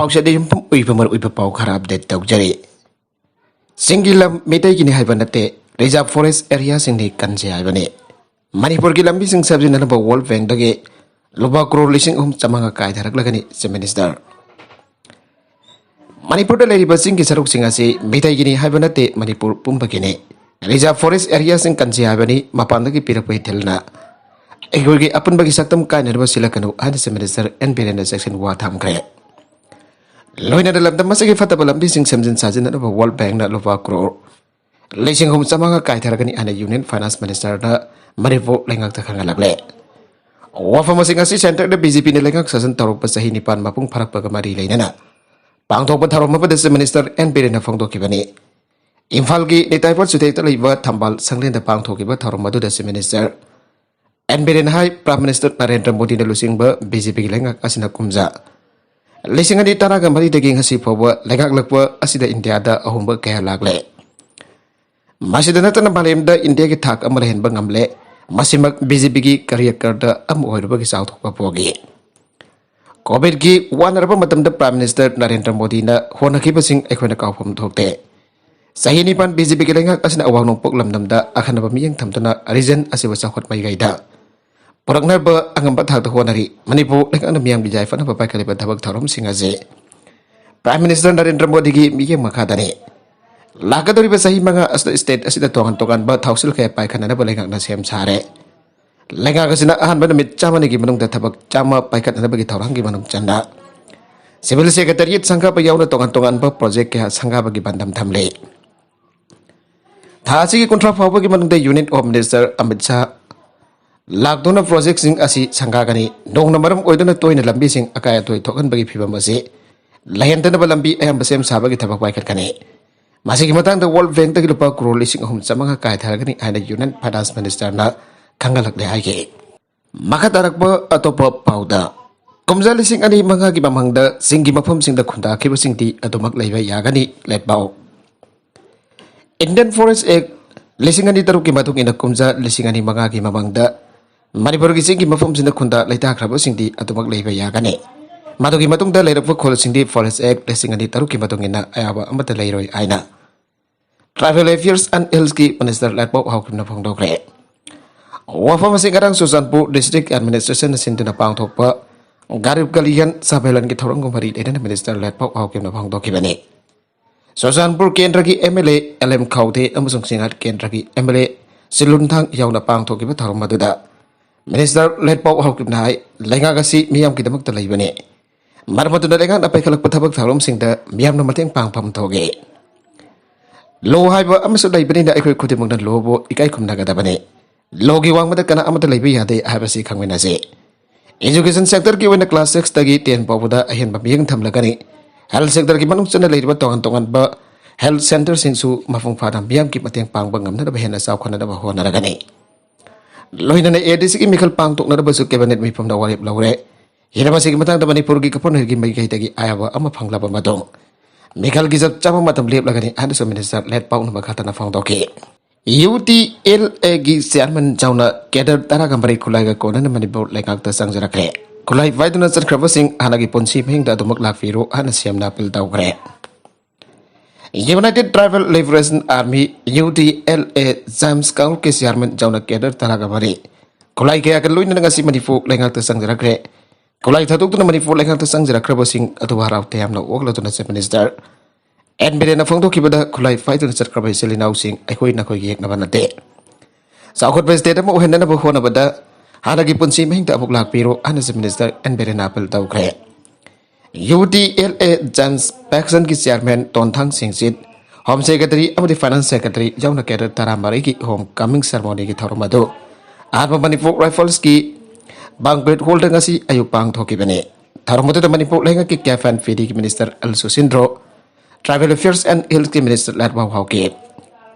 Pausa de yum uipamar uipapau kharap de taujari. Singilam metai kini haibanate reserve forest area singni kanse haibane. Manipur ki lambi sing sabjin na World Bank dage luba crore lising chamanga kai dharak lagani se minister. Manipur da leriba sing ki saruk sing ase metai kini haibanate Manipur pumba kini reserve forest area sing kanse haibani mapanda ki pirak telna. Egogi apan bagi saktam kai nerba silakanu hadi se minister NPN section wa tham kre. Loina dalam masagi fata balam bising semjin sajin na World Bank na lupa crore. Lising chamanga kai dharakani ana Union Finance Minister na Manipur lengak takang alagle. Wafa masing asi center da BJP ni lengak sasan tarok pasahi nipan mapung parak pagamari lainana. Pangtok patharok mapada se Minister NPN na fangdo kibani. Imphal ki nitaipat sutei ta leiba thambal sanglen da pangtok kiba tharok madu da se Minister NPN hai Prime Minister Narendra Modi na lusing ba BJP lengak asina kumza. Lising adi tara gambari daging hasi pawa lengak lakwa asida India da ahumba kaya lagle. Masih dana tanah balem da India ki thak amalahen bang amle masimak BJP ki karya karda am oiruba ki South Papogi. COVID ki wanarba matam da Prime Minister Narendra Modi na hona ki basing ekwana kaupam thokte. Sahini pan BJP ki lengak asina awang nongpok lamdam da akan nabamiyang tamtana reason asiwa sakhot mai gaida. Porangnar ba ang ampat hal honari Manipur lengak namiyang bijay fana papai kalibat tabag tharom singaze. Prime Minister Narendra Modi ki miyang makadani. Laga dari basahi mga asda state asida tongan ba thausil kaya pai kana na balengak na sem sare. Lengak asina ahan ba namit chama ni gimanung da tabag chama pai kana bagi thaurang gimanung chanda. Civil Secretariat sangka pa yaw na tongan ba project kaya sangka bagi bandam thamle. Thasi ki kontra pa bagi manung da Unit of Minister Amit Shah Lakdona project sing asi sangka kani dong namaram oidona toy na lambi sing akaya toy thokan bagi phibam ase lahenta na balambi ayam basem sabagi tabak pai kani masih kimatang da World Bank ta lupa crore lising chamanga kai tharagani aina Union Finance Minister na kangalak le haike makatarak ba atopa pauda komja lising ani manga gi mamangda singgi mafam sing da khunda khiba sing ti adomak leiba yagani letbao Indian Forest Act lising ani taruk ki matung ina komja lising ani manga gi mamangda Manipur ki singgi mafam sinda khunda leita khrabo singdi atumak leiba yagane madugi matung da leirakwa khol singdi Forest Act lesing ani taruki matung ina ayaba amata leiroi aina Travel Affairs and Health ki Minister Latpok haukim na phongdokre wafa masing garang Susanpur District Administration sinduna pangthokpa garib kalihan sabelan ki thorong gumari dena Minister Latpok haukim na phongdokibani Susanpur Kendra ki MLA LM Khawte amasung singat Kendra ki MLA Silunthang yauna pangthokiba tharom maduda Minister Latpok haukim na hai lenga gasi miyam ki damak talai bane marmatu da lenga apai khalak pathabak tharom singda miyam na mateng pangpam thoge lo haiba amasu dai bane da ekoi khudimang na lobo ikai khumna ga da bane logi wang mata kana amata leibe yade habasi khangwena se education sector ki wena class 6 tagi 10 pawda ahen ba miyang thamlagani health sector ki manung chana leiba tongan ba health center singsu mafung phadam miyam ki mateng pangbang ngamna da bahena saw khana da ba hona ragani loina na ADC ki mikhal pangtok na ba su cabinet mi pamda warip lawre hira masig matang da Manipur gi kapon gi mai kai tagi ayaba ama phangla ba madong mikhal gi jap chama matam lep lagani adu so Minister Latpok na bakata na phangdoki UTLA gi chairman jauna kedar tara gambari khulai ga kona na Manipur lengak ta sangjara kre khulai vaiduna sar khrabasing hanagi ponsi pheng da dumak lakfiro hana siamna pil tawkre United Tribal Liberation Army UTLA James Kaul ke chairman jauna kedar tara gambari khulai ke akan luina ngasi Manipur lengak ta sangjara kre khulai thaduk na Manipur lengak ta sangjara khrabasing atu harau te amna okla tu na se Minister NBD na phongdo kibada khulai fight na chakra bai selinau sing akhoi na khoi yek na banate sakhot bai state mo henna na bo hona bada hanagi punsi mehing ta abuk lak piro ana se Minister NBD na apel tau kre UTLA James Paxson ki chairman Tonthang Singsit Home Secretary amadi Finance Secretary jauna kedar taramari ki homecoming ceremony ki thoromado Arma Manipur Rifles ki banquet holder ngasi ayu pang thoki bane thoromado Manipur lenga ki Kafan Fedi ki Minister Al Susindro Tribal Affairs and Health Minister Latpok Hauke,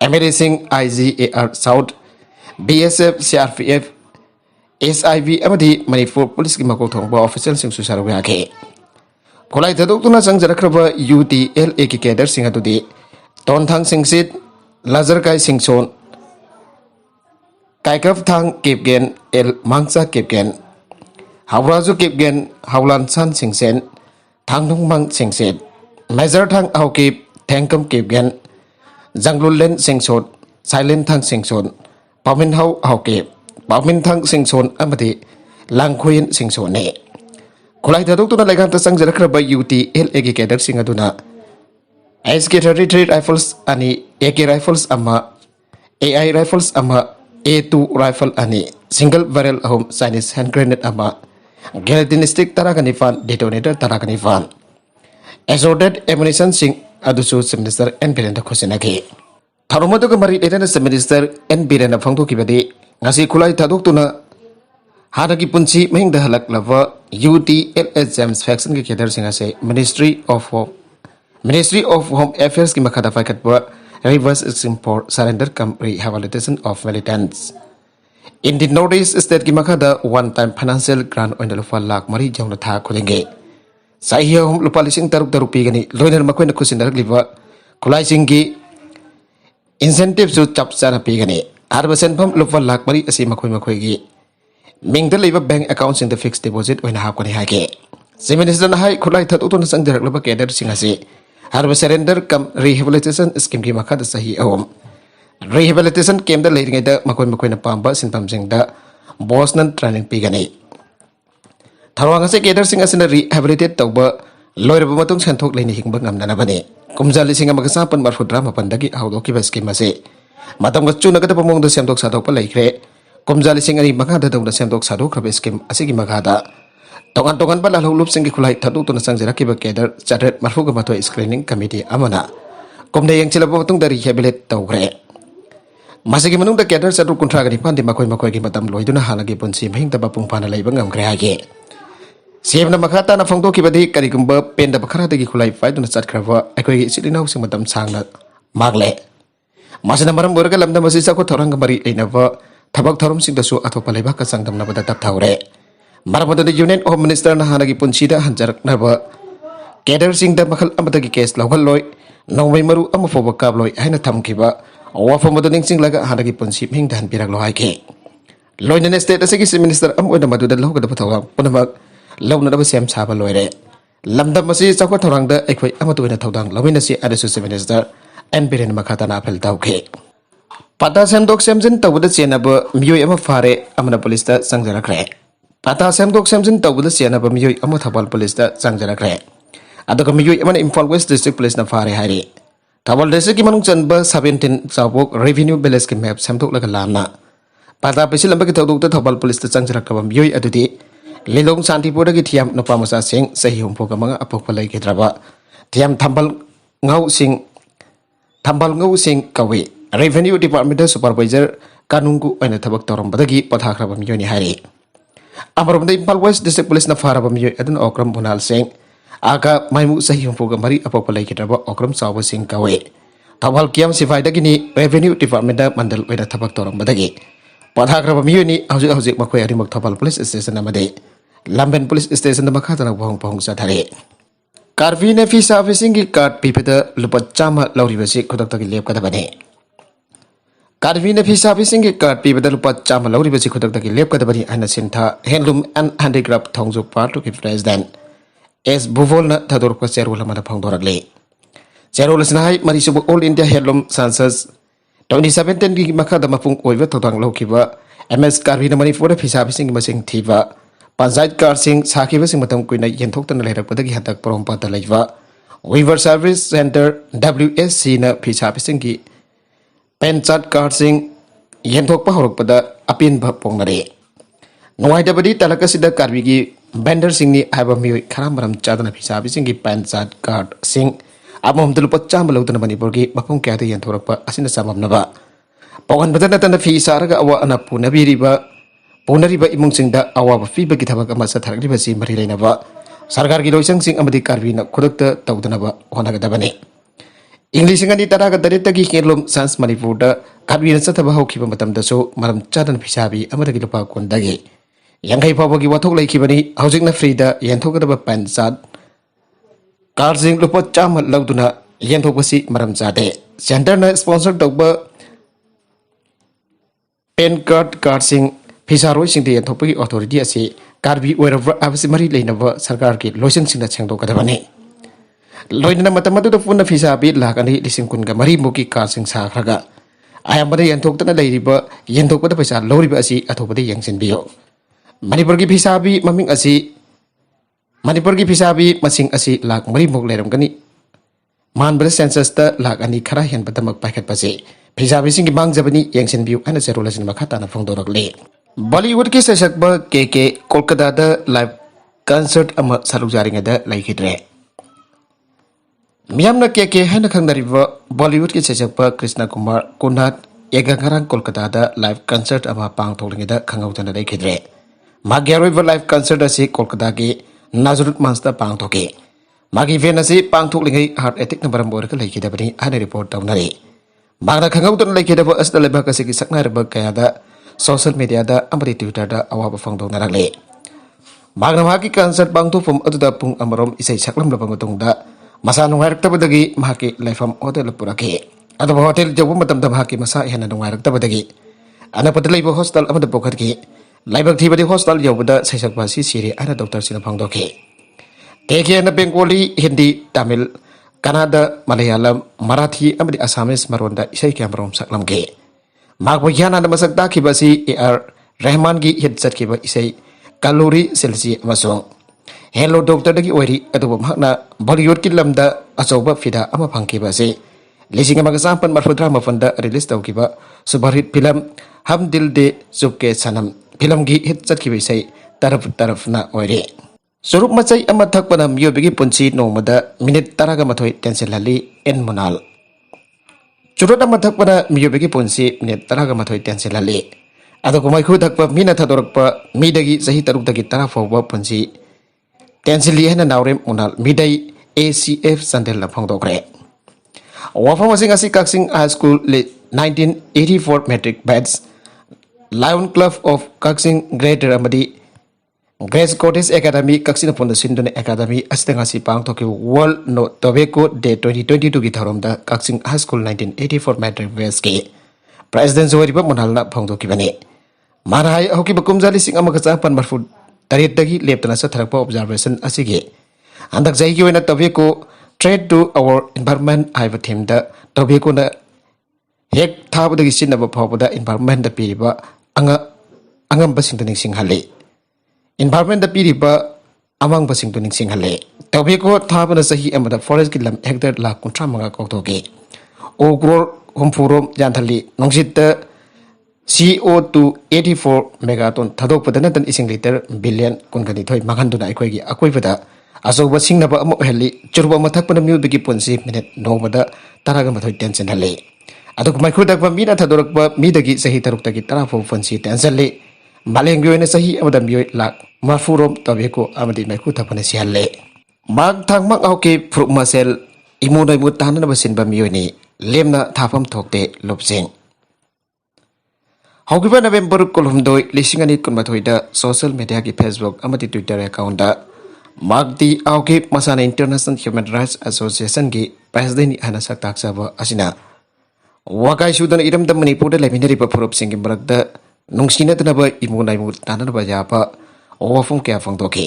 Embracing IGAR South, BSF, CRPF, SIV, Amadi, Manipur Police Gimakotong, official Sing Susarwake. Kolai Tadukuna Sang Jarakraba UTLA Kikader Singatudi, Tonthang Singsit, Lazar Kai Singson, Kaikaf Thang Kipgen, El Mangsa Kipgen, Haurazu Kipgen, Haulan San Singsen, thang nung mang sing set measure thang au kip thang kam kip gen janglul len sing sot silent thang sing son pamin hau au kip pamin thang sing son amati lang khuin sing son ne khulai thaduk tu na legan ta sang jara khra ba UTL egi cadre sing aduna SK-33 rifles ani AK rifles ama AI rifles ama A2 rifle ani single barrel ahom Chinese hand grenade ama gelatin stick tarakani fan detonator tarakani fan assorted ammunition sing adusu minister N Birenda khosinagi tharumadu ka mari etana minister N Birenda phangtu kibadi ngasi khulai thaduk tuna haragi punchi mehingda halak lava UTLS James faction ki kedar singa se Ministry of Home Affairs ki makhada fakatwa reverse import surrender cum rehabilitation of militants. In the notice state ki makhada one-time financial grant on the lupa lakh mari jauna tha khulenge. Sahiya hum lupa lising taruk tarupi gani loiner makoy na kusin darak liwa kulay singi incentive su chap sana pi gani. Arbasen pam lupa lakh mari asi makoy gi. Mingda liwa bank accounts in the fixed deposit oina hap kani hake. Si minister na hai kulay tat utun sang darak lupa keder singasi. Harba surrender kam rehabilitation scheme ki makha da sahi awam rehabilitation kem da leiringai da makoy na pamba sinpam sing da bosnan training pigani tharwang se keder sing asina rehabilitate tawba loir ba matung santhok leini hingba ngamna na bani kumjali singa magasa pan marfudra mapan dagi hawdo ki bas scheme ase matam ga chuna ga da pamong da semdok sadok pa laikre kumjali sing ani makha da da semdok sadok rabe scheme ase ki makha da tongan ba lalu lup singki kulai thadu tu nasang jera ki ba keder chartered marfu ga matoi screening committee amana komde yang chila patung dari rehabilitate tawgre masigi manung da keder satu kuntra ga dipan di makoy gi matam loiduna halagi punsi mahing ta bapung pana leiba ngam gre hage siam na makhata na phangto ki badi kari gumba pen da bakhara da gi kulai fai duna chat khrava akoi gi silinau sing matam sangna magle masina maram borga lamda masisa ko thorang ga mari einaba thabak thorum sing da su athopa leiba ka sangdam na bada tap thaure Marapata Union Home Minister na hanagi punsida hanjarak naba keder sing da makhal amatagi case lawhal loy nongmai maru amafoba kabloy haina thamkiba wafa modaning sing laga hanagi punsi ming dan pirak lo haike loy na state asigi si minister am oda madu da lawga da pathawa punamak lawna da sem saba loire lamda masi chakwa thorang da ekhoi amatu na thodang lawina si adasu minister N Biren makhata na phel tawke pata semdok semjin tawda chenaba miyoi ama fare amana police da sangjarakre Pata semdok semjin tawda siana ba miyoi ama Thawal police da sangjarakre aduga miyoi ama Imphal West district police na fare hari Thawal district ki manung chanba 17 chawbok revenue balance ki map semdok laga lamna pata pesi lamba ki tawduk ta Thawal police da sangjarakka ba miyoi adudi lilong santipur gi thiam nopa masa sing sahi humpo ka mga apok palai ki draba thiam thambal ngau sing kawi revenue department da supervisor kanungku aina thabak toram badagi pathakra ba miyoi ni hari Amarom da Imphal West District Police na fara bamiyoy adun okram bunal sing aga maimu sahi humpuga mari apopalay kitraba okram sawa sing kawe Thawal kiam sifai dagini revenue department da mandal oida thabak torang badagi pathakra bamiyoy ni hawjik makoy arimag Thawal Police Station amade Lamben Police Station da makha tanang bohong sa thare Karvi ne fi servicing ki card pipeda lupa chama lauri basi khodak tagi lep kada bane Karvi na visa servicing ki card pi badal pat chama lauri basi khodak taki lep kada bani ana sintha handloom and handicraft thongju part ki president S Buvol na thador ko serul mana phangdorak le serul snai mari subu all India handloom census 2017 ki makha da mapung oiwa thodang lokiba MS Karvi na mani for visa servicing masing thiba panchayat card sing sakhiba sing matam kuina yenthok tan lerak padagi hatak prom pata leiwa Weaver Service Center WSC na visa servicing ki Penchat card sing yenthok pa horok pada apin ba pongnare Nuai da badi talaka sida Karvi gi vendor sing ni haba mi kharam ram chadana phisa bi sing gi penchat card sing amom dul pacham lawtana Manipur gi mapung kya de yenthok pa asina samam na ba pongan badana tan phisa raga awa ana punari ba imung sing da awa ba fi ba gi thabak ama sa tharagri ba si mari leina ba sarkar gi loisang sing amadi Karvi na khudak ta tawdana ba honaga da bane English ngani tara ka darita gi kelom sans Manipur da Karvi na sataba hokhiba matam da so maram chadan phisabi amada gi lupa kon dagi yangai phawa gi wathok laikhibani hojik na free da yenthok da ba pansat Karsing lupa cham lawduna yenthok basi maram chade center na sponsor tawba pen card Karsing phisa roi sing de yenthok gi authority ase Karbi ओइरब्रा हाबसि मरि लेनबा सरकार की लोइसन सिंना छेंदोकदबनी लोइना मतम अदुदा पुन्ना फिसाबी लाकनि लिसिंग कुनगा मरि मुकी कारसिंग साखरगा आयामबदे यंथोक्तना लेरिबा यंथोकबदा पैसा लौरिबा असि अथोबदे यंगसिनबियो मणिपुर की फिसाबी ममिंग असि मणिपुर की फिसाबी मसिंग असि लाख मरि मुक लेरमगनी मानबद सेंसस ता लाख अनि खरा हेनबदमक पाइखतपसे फिसाबी सिंग मांगजबनी यंगसिनबियो अना जेरोलसिन मखाताना फोंदोरकले बॉलीवुड की सशक्त के कोलकाता दा लाइव कंसर्ट अमा सरुक जारिंगदा लैखिद्रे मियामना के हैना खंगदरिबा बॉलीवुड की सशक्त कृष्ण कुमार कुनाथ एगांगरांग कोलकाता दा लाइव कंसर्ट अमा पांगथोलिंगदा खंगौदना लैखिद्रे माग्यारोइबा लाइव कंसर्ट असि कोलकाता के नाजरुत मांसता पांगथोके मागी फेन असि पांगथोलिंगै हार्ट अटैक नंबरम बोरका लैखिदबनी हाना रिपोर्ट तौनरे मागना खंगौदना लैखिदबा असदा लेबा कसि की सकनारबा कयादा सोशल मीडिया दा अमरी ट्विटर दा अवाब फोंदोनरले मागना मागी कंसर्ट पांगथोफम अदुदा पुंग अमरोम इसै सकलमलबा मतुंगदा मसा नुंगाइरक्तबदगी माकी लाइफम होटल पुरके अदब होटल जबु मतमदा माकी मसा हेना नुंगाइरक्तबदगी अनपद लैबा हॉस्टल अमदा पोखतकी लाइबक थीबदी हॉस्टल यौबदा सैसकबासी सिरि अना डॉक्टर सिना फोंदोके केके न बेंगोली हिंदी तमिल कन्नड़ मलयालम मराठी अमदी असमीज मरोंदा इसै कैमरोम सकलमगे मागबो याना मसक ताखिबसी AR रहमान की हिट चटखिबा इसै कलोरी सेल्सी अमसोंग हेलो डॉक्टर दगी ओइरी अदुबो महना बॉलीवुड की लमदा अचौबा फिदा अमा फंखिबासे लिसिंग अमगा चांपन मरफुद्रा मफंदा रिलीज तौखिबा सुपरहिट फिल्म हम दिल दे चुपके सनम फिल्म की हिट चटखिबा इसै तरफ तरफ ना ओइरी स्वरूप मचै अमा थकपना मियोबगी पुंसी नोमदा मिनिट 10 टेंशन लली एन मुनाल चुरत अमा थकपना मियोबगी पुंसी मिनिट 10 टेंशन लली अदुगु मैखु थकपा मीना थदोरकपा मीदगी सही 10 फाउबा पुंसी टेंशन ली हेना नावरेम मुनाल मिदै ACF संदेल ना फोंदोकरे वाफम असिंग Kakching high school 1984 matric batch lion club of Kakching greater अमदी ग्रेस कॉटेज एकेडमी कक्सिन फोन सिंदुन एकेडमी अस्तेंगासी पांगथोके वर्ल्ड नो टोबैको डे 2022 की थरोमदा Kakching high school 1984 matric batch के प्रेसिडेंट जोरिबा मुनालना फोंदोकिबने मानहाय हौकी बकुमजाली सिंग अमगा चापन मरफु तरेतगी लेप्तना सथरकपा ऑब्जर्वेशन असिगे हंदक जाइगी ओइना tobacco trade to our environment हाइबा थीम दा टोबैको ना हेक थाबदगी सिनबा फावबदा एनवायरनमेंट दा पीरिबा अंगम निसिंग हले एनवायरनमेंट दा पीरिबा अमंग बसिंग निसिंग हले टोबैको थाबना सही अमदा फॉरेस्ट की लम हेक्टर लाख 35 कौतोगे ओ क्रोर हुमफुरोम जानथली नोंसित CO2 84 मेगाटन थदोकपदना तन इसिंग लीटर बिलियन कुनगनी थोय मांगनदुना अखोयगी अकोयबदा अचौबा सिंगनबा अमु हेली चुरबा मथकपन म्यूबिकी पुंसी मिनिट नोमदा 10 टेंशन हले अदुक मैखुदकपा मीना थदोरकपा मीदगी सही 10 फो पुंसी टेंशन ले मालेंगी ओइना सही अमदा मियोय लाख मरफुरोम टोबैको अमदी मैखु थपने सिहले माग थांगमक आउके फ्रुक मसेल इमुनैमु ताननबा सिनबा मियोयनी लेमना थाफम थोकते लुपसिंग हौगिबा नवेंबर 2018 सोशल मीडिया की फेसबुक अमदी ट्विटर अकाउंट मागदी आउके मसाना इंटरनेशनल ह्यूमन राइट्स एसोसिएशन की प्रेसिडेंट हना सक्ताक्सब असिना वाकाई सुदन इरमद मणिपुर लेमिनरिबा फुरुपसिंग मरकद नुंसिनदनबा इमुनाइमु ताननबा यापा ओवफुम क्या फंगदोके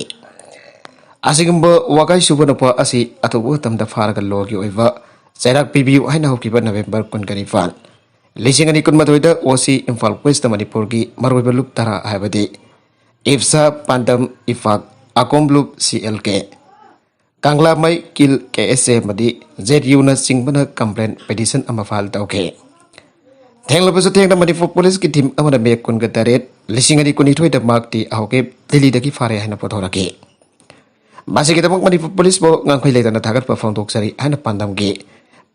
असिगंबा वाकाई सुबनपा असि अतुबु तमदा फारग लोगी ओइबा चैराक पिबियु हाइना हौकिबा नवेंबर 19 लिसिंगनी कुनमथोइदा ओसी इम्फाल वेस्ट मणिपुर की मरोइबा लुप तरा हाइबदी इफ्सा पांडम इफाक अकोमलुप CLK कांगला मई किल KSA मदी ZU ना सिंगबना कंप्लेन पेटिशन अमा फाइल तौके थेंगलबसु थेंगना मणिपुर पुलिस की टीम अमना मे कुनगा तरेत लिसिंगनी कुनिथोइदा मार्कती आहोके दिल्ली दगी फारे हाइना पथोरके मासिगिदमक मणिपुर पुलिस बो ngankhoi लेतना थागत परफॉर्म सरी हाइना पांडमगी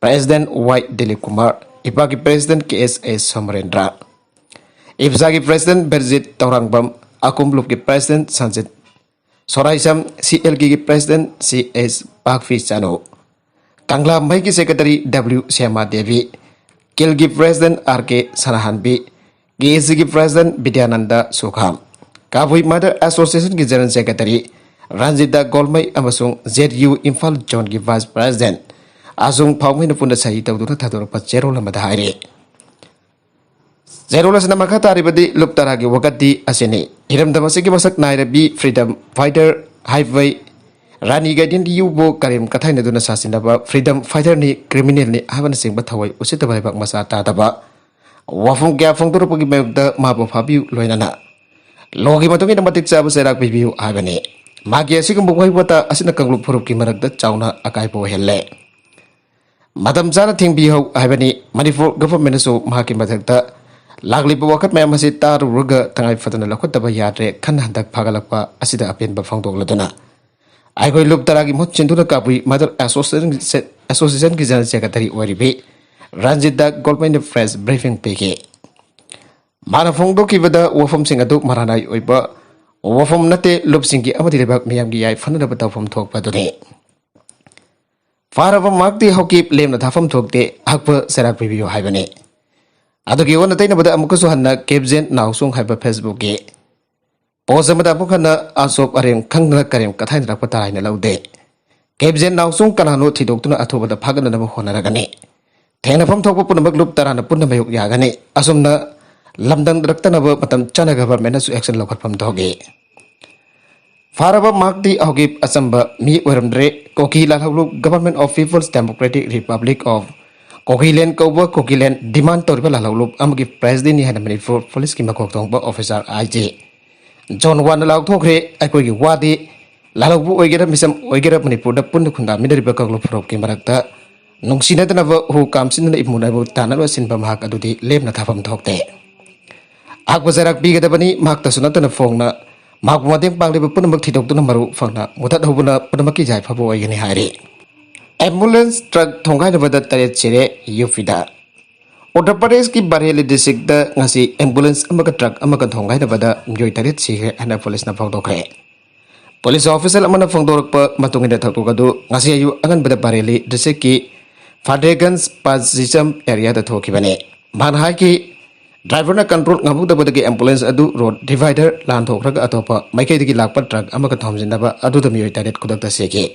प्रेसिडेंट Y दिलीप कुमार इपा की प्रेसिडेंट KSA समरेंद्र इफ्सा की प्रेसिडेंट बेरजित तौरंगबम अकुमलुप की प्रेसिडेंट संजित सोराइसम CLK की प्रेसिडेंट CS पाकफी चानो कांगला मई की सेक्रेटरी W श्यामा देवी किल की प्रेसिडेंट RK सनाहनबी KSC की president Vidyanand Sukham Kabui mother association की जनरल सेक्रेटरी रंजिता गोलमई अमसुंग ZU इम्फाल जोन की वाइस प्रेसिडेंट आजुंग फाउमिन पुना सही तौदुना थादोरपा जेरोल मधाइरे जेरोल सना मखा तारिबदी लुप्तरागी वगति असिनी हिरमदम असिगी मसक नायरबी फ्रीडम फाइटर हाईवे रानी गाइडियन युबो करीम कथाइनदुना सासिनबा फ्रीडम फाइटर नि क्रिमिनल नि हाबन सिंग थवै उसित बाइबक मसा तादबा वाफुं क्या फोंदोरपगी मयुक्ता माबो फाबिउ लोइनाना लोगी मतुंगिन मतिक चाबु सेराक बिबिउ हाबने मागी असिगम बुगैबता असिना कंगलु फुरुप की मरकदा चाउना अकाइबो हेल्ले मदम जाना थिंबिहौ हाबने मणिपुर गवर्नमेंट सो माकी मथकता लागलिबो वखत मैम असी तारुरुगा तंगाइ फदना लखतबा याद्रे खन हंदक फागलकपा असिदा अपेनबा फोंदोगलदना आइगोइ लुप तरागी मोत चिंदुना कापुई मदर एसोसिएशन की जनरल सेक्रेटरी ओरिबे रंजित दा गवर्नमेंट प्रेस ब्रीफिंग पेके माना फोंदोकिबदा वफम सिंग अदु मरानाई ओइबा वफम नते लुप सिंगी अमदि लेबाक मियामगी याइ फननबा तवफम थोकपदुने फारबा मागदी हौकी लेमना थाफम थोकते हकप सेराक बिबियो हाइबने अदुगी वन तैनबदा अमुकसु हन्ना केबजेन नाउसुंग हाइबा फेसबुक के पोस्ट अमदा अमुकना आसोप अरेम खंगना करेम कथाइन रखपा ताराइना लौदे केबजेन नाउसुंग कनानो थिदोक्तुना अथोबदा फागननबा होनरगने थेंनाफम थोकपा पुनमक लुप तराना पुनमयुक यागने असुमना लमदंग रक्तनबा मतम चना गवर्नमेंट सु एक्शन लौखटफम थोगे फारबा मागदी हौगी असंबा मी ओरमद्रे Kuki Lalhlu government of people's democratic republic of Kukiland कौबा कोकीलैंड डिमांड तौरबा लालहलु अमगी प्रेसिडेंट नि हाना मणिपुर पुलिस की मकोक तोंबा ऑफिसर आईजे जॉन वन लाउथोखरे अकोगी वादी लालहबु ओइगेरा मिसम ओइगेरा मणिपुर दा पुन खुंदा मिदरिबा कगलो फरोक की मरकता नुंगसिनदनबा हु कामसिन इमुनाबु तानबा सिनबा महाक अदुदी लेमना थाफम थोकते आगबजरक बिगदबनी महाक तसुनतन फोंगना महाक मदें पांगलिबा पुनमक थिदोक्तुना मरु फंगना मुथत हबुना पुनमकी जाय फबो ओइगने हायरे एम्बुलेंस ट्रक थोंगाइनबदा तरेत चिरे यूपीदा उत्तर प्रदेश की बरेली डिस्ट्रिक्ट ngasi एम्बुलेंस अमका ट्रक अमका थोंगाइनबदा म्योय तरेत सिगे हना पुलिस ना फोंदोखरे पुलिस ऑफिसर अमना फोंदोरकपा मतुंगिना थकुगदु ngasi ayu anganbada Bareilly district की फाडेगंज पाजिचम एरिया दा थोखिबने मानहाय की ड्राइवर ना कंट्रोल ngabudabadagi एम्बुलेंस अदु रोड डिवाइडर लान थोखरगा अतोपा माइकैदगी लाकपा ट्रक अमका थोमजिनबा अदुदा म्योय तरेत कुदकता सेके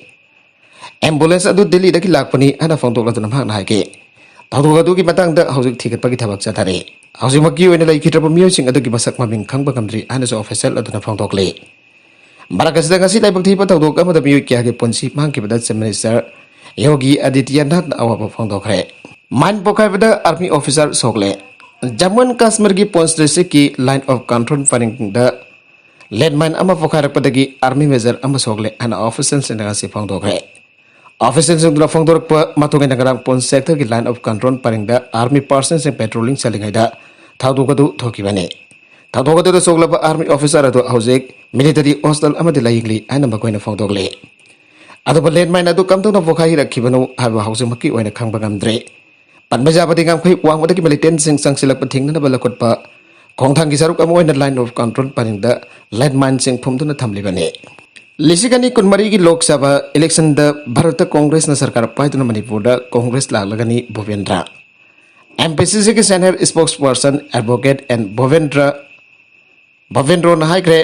एम्बुलेंस अदु दिल्ली दगी लाकपनी हना फोंदोकलदुना महाकना हायके थौदोगदुगी मतंगदा हौजिक थिगतपगी थबक चथारे हौजिमकी ओइना लैखित्रबा मियोसिंग अदुगी मसक ममिंग खंगबा गमद्रि हनासो ऑफिसर अदुना फोंदोकले मरकसदा ngasi लाइबक थिबा थौदोक अमदा मियोय क्यागे पुंसी मांगकिबदा चीफ मिनिस्टर योगी आदित्यनाथ अवाबा फोंदोखरे मान पोखाइबदा आर्मी ऑफिसर सोगले जम्मू एंड कश्मीर की पोंस डिस्ट्रिक्ट की लाइन ऑफ कंट्रोल परिंगदा लैंडमाइन अमा पोखारपदगी आर्मी मेजर अमा सोगले हना ऑफिसर से ngasi फोंदोखरे ऑफिसर से फोंदोरकपा मतुंगै नगरांग पोंस सेक्टर की लाइन ऑफ कंट्रोल परिंगदा आर्मी पर्सन से पेट्रोलिंग चलिंगैदा थादोगदु थोकिबने थादोगदु सोगलबा आर्मी ऑफिसर अदु हौजिक मिलिटरी हॉस्टल अमदि लाइंगली हना मकोइना फोंदोगले अदुबा लैंडमाइन अदु कमतुना पोखाइ रखिबनु हाबा हौजिमकी ओइना खंगबा गमद्रे पनबजाबदी गामखै वांगबदगी मिलिटेंट सिंग संगसिलक थिंगनबा लखटपा खोंथांगी सरुक अमो ओइना लाइन ऑफ कंट्रोल परिंगदा लैंडमाइन सिंग फुमदुना थमलिबने लिसिगनी कुनमरी की लोकसभा इलेक्शन द भारत कांग्रेस न सरकार पाइदुना मणिपुर द कांग्रेस लागलगनी भूपेंद्र एमपीसीसी के senior spokesperson advocate and Bhavendra नाइग्रे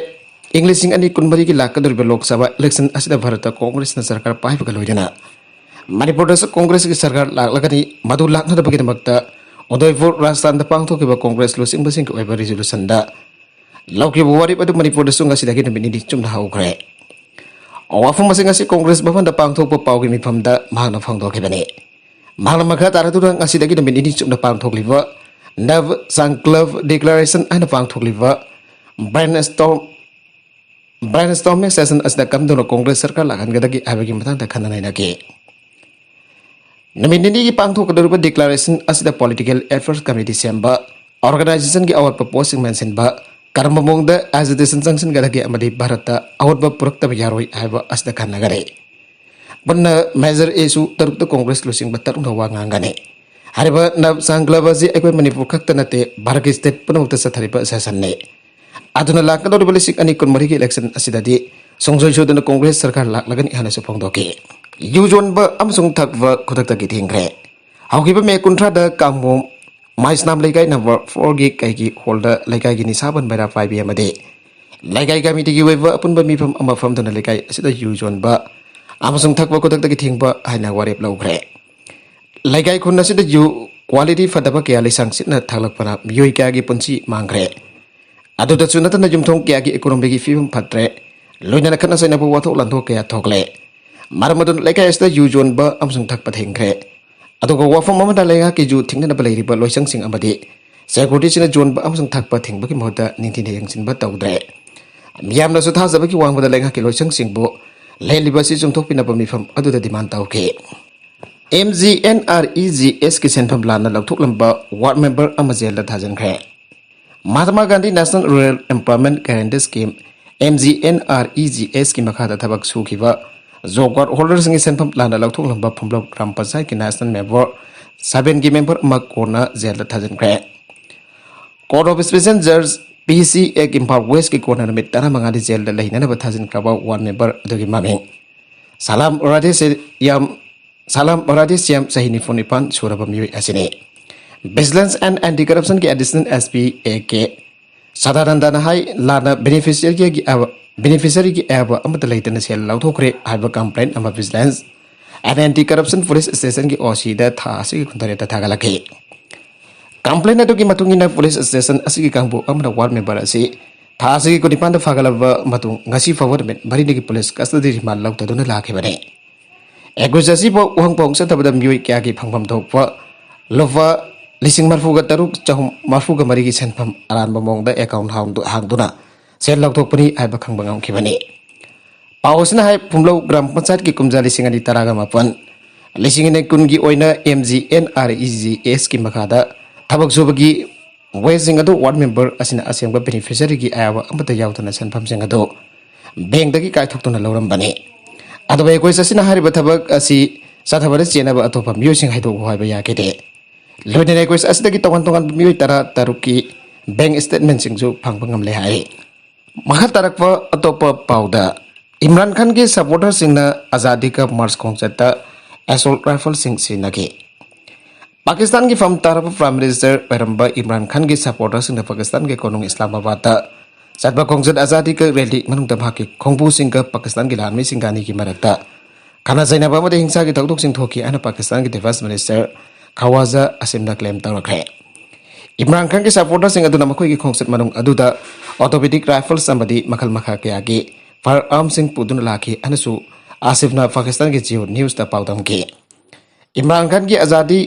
इंग्लिश अनि कुनमरी की लाकदुर लोकसभा इलेक्शन असिदा भारत कांग्रेस न सरकार पाइबगा लोइदना मणिपुर द कांग्रेस की सरकार लागलगनी मधु लाखनदबगिदमक्ता उदयपुर राजस्थान द पांगथोकिबा कांग्रेस लुसिंगबसिंग ओइबा रिजोल्यूशन द लौकिबा वारिब अदु मणिपुर द सुंगासिदगी नमिनि चुमना हौखरे वाफम ngasi कांग्रेस भवन द पांगथोकपा पावगी मिफमदा महाना फोंदोखिबने महाना मखा तारादुरा ngasi दगी नमिनि चुमना पांगथोकलिबा नव संकल्प डिक्लेरेशन अन पांगथोकलिबा ब्रेनस्टॉर्मिंग सेशन असदा कमदोनो कांग्रेस सरकार लागनगदगी आबगी मतंगदा खननाइनाके नमिनि की पांगथोकदुरबा डिक्लेरेशन असदा पॉलिटिकल एफर्ट्स कमिटी सेम्बा ऑर्गेनाइजेशन की अवट प्रपोजिंग मेंशनबा कर्म मोंग एजुकेशन जंक्शन गदगी अमदी भारत अवट पुरक्तब यारोई हाइबा असदा खनगरे बन्न मेजर एसु तरुक कांग्रेस लुसिंग बतरुंग वांगांगने हारिबा नब संकल्पजी अखोय मणिपुर खक्त नते भारत स्टेट पुनमुक्त सथरिबा सेशन ने अदुना लाकदोर बलिसिक अनि कुनमरी की इलेक्शन असिददी सोंजोय सोदन कांग्रेस सरकार लाकलगनी हानसु फोंदोके युजोनबा अमसुंग थकबा खुदक्तगी थिंग्रे हौगिबा मे कुंट्रा द कांगमो माइसनाम लेगाई नंबर 4 की कई होल्डर लेगाई की निसाबन बैरा 5 अमदे लेगाई कमिटी की वेब अपुनबा मिफम अमफम दन लेगाई असिदा युजोनबा अमसुंग थकबा खुदक्तगी थिंगबा हाइना वारेप लौग्रे लेगाई खुन असिदा यु क्वालिटी फदबा क्या लेसंग सिना थलकपना मियोय क्या की पुंसी मांग्रे ꯑꯗꯨꯗꯁꯨ ꯅꯠꯇꯅ ꯌꯨꯝꯊꯣꯡ ꯀꯌꯥꯒꯤ ꯏꯀꯣꯅꯣꯃꯤꯒꯤ ꯐꯤꯕꯝ ꯐꯠꯇ꯭ꯔꯦ, ꯂꯣꯏꯅꯅ ꯈꯠꯅ ꯆꯩꯅꯕ ꯋꯥꯊꯣꯛ ꯂꯥꯟꯊꯣꯛ ꯀꯌꯥ ꯊꯣꯛꯂꯦ꯫ ꯃꯔꯝ ꯑꯗꯨꯅ ꯂꯩꯀꯥꯏ ꯑꯁꯤꯗ ꯌꯨ ꯌꯣꯟꯕ ꯑꯃꯁꯨꯡ ꯊꯛꯄ ꯊꯤꯡꯈ꯭ꯔꯦ꯫ ꯑꯗꯨꯒ ꯋꯥꯐꯝ ꯑꯃꯗ ꯂꯩꯉꯥꯛꯀꯤ ꯌꯨ ꯊꯤꯡꯅꯅꯕ ꯂꯩꯔꯤꯕ ꯂꯣꯏꯁꯪꯁꯤꯡ ꯑꯃꯗꯤ ꯁꯦꯀ꯭ꯌꯨꯔꯤꯇꯤꯁꯤꯡꯅ ꯌꯣꯟꯕ ꯑꯃꯁꯨꯡ ꯊꯛꯄ ꯊꯤꯡꯕꯒꯤ ꯃꯍꯨꯠꯇ ꯅꯤꯡꯊꯤꯅ ꯌꯦꯡꯁꯤꯟꯕ ꯇꯧꯗ꯭ꯔꯦ꯫ ꯃꯤꯌꯥꯝꯅꯁꯨ ꯊꯥꯖꯕꯒꯤ ꯋꯥꯡꯃꯗ ꯂꯩꯉꯥꯛꯀꯤ ꯂꯣꯏꯁꯪꯁꯤꯡꯕꯨ ꯂꯩꯔꯤꯕ ꯑꯁꯤ ꯆꯨꯝꯊꯣꯛꯄꯤꯅꯕ ꯃꯤꯐꯝ ꯑꯗꯨꯗ ꯗꯤꯃꯥꯟ ꯇꯧꯈꯤ꯫ MGNREGSꯀꯤ ꯁꯦꯟꯐꯝ ꯂꯥꯟꯅ ꯂꯧꯊꯣꯛꯂꯝꯕ ꯋꯥꯔꯗ ꯃꯦꯝꯕꯔ ꯑꯃ ꯖꯦꯜꯗ ꯊꯥꯖꯤꯟꯈ꯭ꯔꯦ꯫ Mahatma Gandhi national rural employment guarantee scheme MGNREGSꯀꯤ ꯃꯈꯥꯗ ꯊꯕꯛ ꯁꯨꯈꯤꯕ ꯖꯣꯕ ꯀꯥꯔꯗ ꯍꯣꯜꯗꯔꯁꯤꯡꯒꯤ ꯁꯦꯟꯐꯝ ꯂꯥꯟꯅ ꯂꯧꯊꯣꯛꯂꯝꯕ ꯐꯨꯝꯂꯧ ꯒ꯭ꯔꯥꯝ ꯄꯟꯆꯥꯌꯠꯀꯤ ꯅꯦꯁꯅꯦꯜ ꯃꯦꯝꯕꯔ 7ꯒꯤ ꯃꯦꯝꯕꯔ ꯑꯃ ꯀꯣꯟꯅ ꯖꯦꯜꯗ ꯊꯥꯖꯤꯟꯈ꯭ꯔꯦ꯫ ꯀꯣꯔꯠ ꯑꯣꯐ ꯁ꯭ꯄꯦꯁꯤꯑꯦꯜ ꯖꯖ PC ꯑꯦꯛ ꯏꯝꯐꯥꯜ ꯋꯦꯁꯀꯤ ꯀꯣꯟꯅ ꯅꯨꯃꯤꯠ 15ꯗꯤ ꯖꯦꯜꯗ ꯂꯩꯅꯅꯕ ꯊꯥꯖꯤꯟꯈ꯭ꯔꯕ ꯋꯥꯔꯗ ꯃꯦꯝꯕꯔ ꯑꯗꯨꯒꯤ ꯃꯃꯤꯡ ꯁꯥꯂꯥꯝ ꯔꯥꯙꯦ ꯁ꯭ꯌꯥꯝ ꯆꯍꯤ 94 ꯁꯨꯔꯕ ꯃꯤꯑꯣꯏ ꯑꯁꯤꯅꯤ꯫ ꯚꯤꯖꯤꯂꯦꯟꯁ ꯑꯦꯟड ꯑꯦꯟꯇꯤ ꯀꯔꯞꯁꯟꯒꯤ ꯑꯦꯗꯤꯁꯅꯦꯜ SP AK ꯁꯗꯥꯅꯟꯗꯅ ꯍꯥꯏ ꯂꯥꯟꯅ ꯕꯦꯅꯤꯐꯤꯁꯔꯤꯒꯤ ꯑꯌꯥꯕ ꯑꯃꯠꯇ ꯂꯩꯇꯅ ꯁꯦꯜ ꯂꯧꯊꯣꯛꯈ꯭ꯔꯦ ꯍꯥꯏꯕ ꯀꯝꯄ꯭ꯂꯦꯟ ꯑꯃ ꯚꯤꯖꯤꯂꯦꯟꯁ ꯑꯦꯟड ꯑꯦꯟꯇꯤ ꯀꯔꯞꯁꯟ ꯄꯨꯂꯤꯁ ꯁ꯭ꯇꯦꯁꯟꯒꯤ OCꯗ ꯊꯥ ꯑꯁꯤꯒꯤ 23ꯗ ꯊꯥꯒꯠꯂꯛꯈꯤ꯫ ꯀꯝꯄ꯭ꯂꯦꯟ ꯑꯗꯨꯒꯤ ꯃꯇꯨꯡꯏꯟꯅ ꯄꯨꯂꯤꯁ ꯁ꯭ꯇꯦꯁꯟ ꯑꯁꯤꯒꯤ ꯀꯥꯡꯕꯨ ꯑꯃꯅ ꯋꯥꯔꯗ ꯃꯦꯝꯕꯔ ꯑꯁꯤ ꯊꯥ ꯑꯁꯤꯒꯤ 29ꯗ ꯐꯥꯒꯠꯂꯕ ꯃꯇꯨꯡ ꯉꯁꯤ ꯐꯥꯎꯕ ꯅꯨꯃꯤꯠ 4ꯗꯒꯤ ꯄꯨꯂꯤꯁ ꯀꯁꯇꯗꯤ ꯔꯤꯃꯥꯟꯗ ꯂꯧꯊꯗꯨꯅ ꯂꯥꯛꯈꯤꯕꯅꯤ꯫ ꯑꯦꯀ꯭ꯌꯨꯖ ꯑꯁꯤꯕꯨ ꯎꯍꯪ ꯄꯥꯎ ꯆꯠꯊꯕꯗ ꯃꯤꯑꯣꯏ ꯀꯌꯥꯒꯤ ꯐꯪꯐꯝ ꯊꯣꯛꯄ ꯂꯨꯄꯥ 43,634ꯒꯤ ꯁꯦꯟꯐꯝ ꯑꯔꯥꯟꯕ ꯃꯑꯣꯡꯗ ꯑꯦꯀꯥꯎꯟꯠ ꯍꯥꯡꯗꯨꯅ ꯁꯦꯜ ꯂꯧꯊꯣꯛꯄꯅꯤ ꯍꯥꯏꯕ ꯈꯪꯕ ꯉꯝꯈꯤꯕꯅꯤ꯫ ꯄꯥꯎ ꯑꯁꯤꯅ ꯍꯥꯏ ꯐꯨꯝꯂꯧ ꯒ꯭ꯔꯥꯝ ꯄꯟꯆꯥꯌꯠꯀꯤ ꯀꯨꯝꯖꯥ 2019, 2020ꯒꯤ ꯑꯣꯏꯅ MGNREGSꯀꯤ ꯃꯈꯥꯗ ꯊꯕꯛ ꯁꯨꯕꯒꯤ ꯋꯦꯖꯁꯤꯡ ꯑꯗꯨ ꯋꯥꯔꯗ ꯃꯦꯝꯕꯔ ꯑꯁꯤꯅ ꯑꯁꯦꯡꯕ ꯕꯦꯅꯤꯐꯤꯁꯔꯤꯒꯤ ꯑꯌꯥꯕ ꯑꯃꯠꯇ ꯌꯥꯎꯗꯅ ꯁꯦꯟꯐꯝꯁꯤꯡ ꯑꯗꯨ ꯕꯦꯡꯛꯇꯒꯤ ꯀꯥꯏꯊꯣꯛꯇꯨꯅ ꯂꯧꯔꯝꯕꯅꯤ꯫ ꯑꯗꯨꯕꯨ ꯑꯦꯀ꯭ꯌꯨꯖ ꯑꯁꯤꯅ ꯍꯥꯏꯔꯤꯕ ꯊꯕꯛ ꯑꯁꯤ ꯆꯠꯊꯕꯗ ꯆꯦꯟꯅꯕ ꯑꯇꯣꯞꯄ ꯃꯤꯑꯣꯏꯁꯤꯡ ꯍꯥꯏꯗꯣꯛꯎ ꯍꯥꯏꯕ ꯌꯥꯈꯤꯗꯦ꯫ ꯂꯣꯏꯅꯅ ꯑꯦꯀ꯭ꯌꯨꯖ ꯑꯁꯤꯗꯒꯤ ꯇꯣꯉꯥꯟ ꯇꯣꯉꯥꯟꯕ ꯃꯤꯑꯣꯏ 13ꯀꯤ ꯕꯦꯡꯛ ꯁ꯭ꯇꯦꯠꯃꯦꯟꯠꯁꯤꯡꯁꯨ ꯐꯪꯕ ꯉꯝꯂꯦ ꯍꯥꯏ꯫ ꯃꯈꯥ ꯇꯥꯔꯛꯄ ꯑꯇꯣꯞꯄ ꯄꯥꯎꯗ इमरान खान की सपोर्टर्स आजादी का मार्च खोंगचत एसोल्ट राइफल सिजनगी। पाकिस्तान की फम तारब प्राइम मिनिस्टर पैरंबा इमरान खान की सपोर्टर्स पाकिस्तान के कोनुंग इस्लामाबाद चटब खोंगचत आजादी का रैली की खोंबू पाकिस्तान की लामी सिंगानी की मरकता खाना जैनब हिंसा की थौदोक थोकी पाकिस्तान की डिफेंस मिनिस्टर खवाजा असीमना क्लेम तौरखे। इमरान खान की सपोर्टर्स की खोंगचत ऑटोमेटिक राइफल्स मखल मखा क्या की फायर आर्म्स पुदुन लाखी आसिफना पाकिस्तान की जियो न्यूज पाउदम की। इमरान खान की आजादी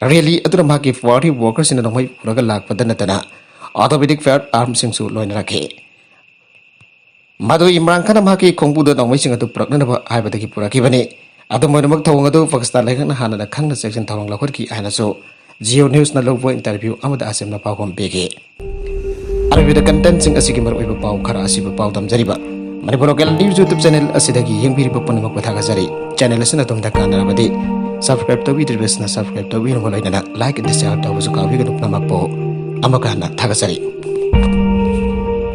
रैली की पार्टी वर्कर्स नोई पुरग लापद नतना ऑटोमेटिक फायर आर्म्स लोन रखे। मधु इमरान खान की खोंबूद नोई पुरक्नब पुरखीबने थोंग पाकिस्तान लेखन हाना खंग सेक्शन थोंग लखी जियो न्यूज लौब इंटरव्यू आसिमना पागम पेगे। अरबीद कंटेंट पाव खरा पाव तमजरीब Manipur local news YouTube channel पुनमक थागजरी। चैनल कानरबदी सब्सक्राइब तौबीद्रिबसना सब्सक्राइब तौबीरम लोइनना लाइक एंड शेयर तौबसु काबिगनु पुनमक थागजरी।